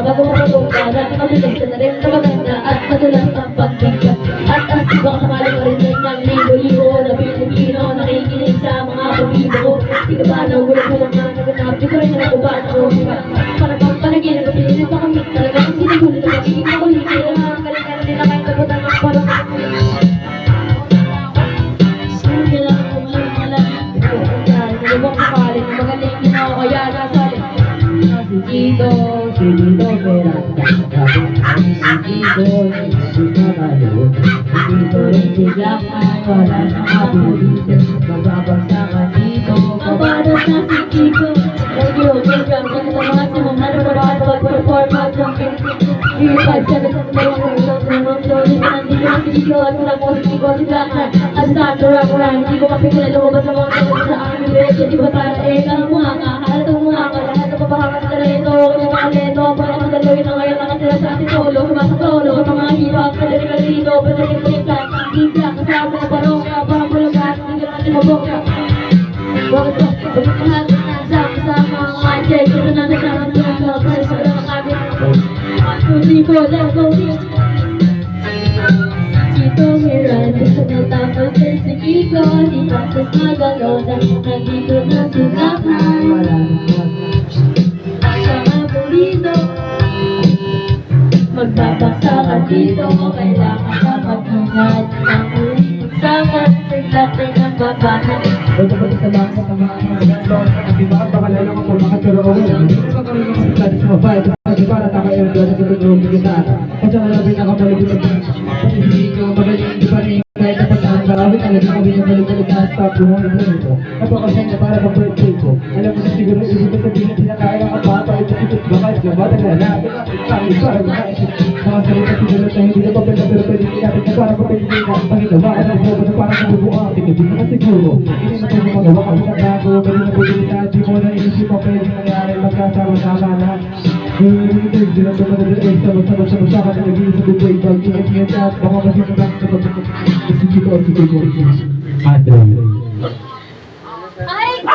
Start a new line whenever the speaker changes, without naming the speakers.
Bago makatungka, nakakabilis ka na rin na maganda at matulas ang pagbigkas. At baka sakali mo rin ng libo-libo na Pilipino nakikinig sa mga pabibo ko. Di ka ba nagulat mo lang na naganap? Di ko rin na nagubaan ako. Para bang panaginip at pinilit na kami talaga. Kasi nagulat na pagiging ako hindi na kalikan din na kahit nabutan ng parang hindi lang ako malang nalubang sakali na magaling din ako kaya nasali. Dito, pera dito, dito rin si Jack ay wala na kapulito. Magbabagsakan dito, mabanas na si Chico. Radio, program, sa mga simang pag-perform at 357 nandito na si Chico at sa positibo si Jack at sa Rock-Run. Hindi ko mapigil na lumabas sa mga sa aking video. Di ba tayo kahit mga kahalatong mga lahat na papahangas na rin ito. Ito, para magdalawin na ngayon nakatira sa ating solo. Sumasok solo sa mga hirap, kalirigal dito, pagdating-pagdating Bibla, kasama na parong parang bulagan, hindi natin maboka. Bakit ito? Pagkakahat na sa mga check, ito na nasama na sa mga sa mga kabit. Tuloy ko, let's go dito. Dito Miran, gusto na tapos si Kiko, di tapos magaloda, nandito na sugapan. Wala na magbabasa ka dito, kailangan ka mag-ingat ng sama, siglatin ang babahan.
Ito pa sa mga doon, kasi baka pakalala ko kung makaturo ako. Hindi ko magkaroon ng mga studies mo, ba? Ito kasi para takayo doon sa tutulong kita. Kasi wala rin ako palibutan ng pag-isig ko, magaling di pa rin kahit na pagkaan ka, awit agad na kami ng balik-balik na stop yung mga ito nito. Napakasya niya para pag-birthday ko. Alam mo na siguro ibig ko sabihin pinakaya ka pa, palit-itit ba kahit na bata na natin ang para makaisip. Mga salita siguro na hindi na pa pwede pero pwede kinapit na para pwede na panginawa at ang bobo na parang nabubuang hindi mo na siguro. Hindi na pwede magawa ka sa bago, pwede na pwede na di mo na inisip mo pwede nangyari magkasama-sama na. Hindi na ito madadalay sama-sama ka na naging sa bubuhay pag-ingat at baka masinabang sa pag-ingat. Sige ko. Adrian.
Ay!